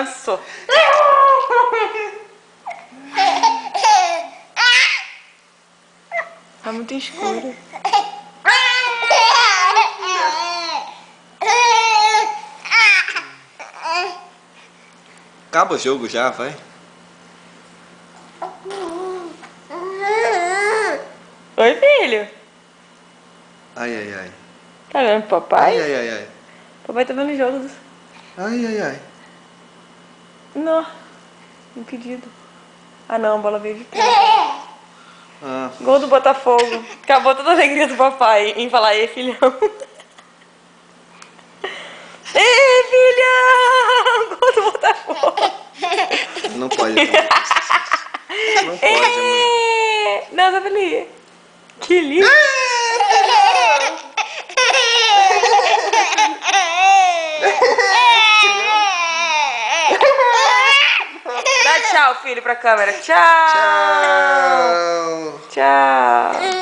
manso. Tá muito escuro. Acaba o jogo já, vai. Oi, filho. Ai, ai, ai. Tá vendo papai? Ai, ai, ai, ai. Papai tá vendo jogos. Ai, ai, ai. Não. Impedido. Ah não, a bola veio de pé. Ah, Gol do Botafogo. Acabou toda a alegria do papai em falar, ei, filhão. Ei, filhão! Gol do Botafogo. não pode. Não pode, amor. Não, tá feliz. Que lindo. Dá tchau, filho, pra câmera. Tchau. Tchau. Tchau.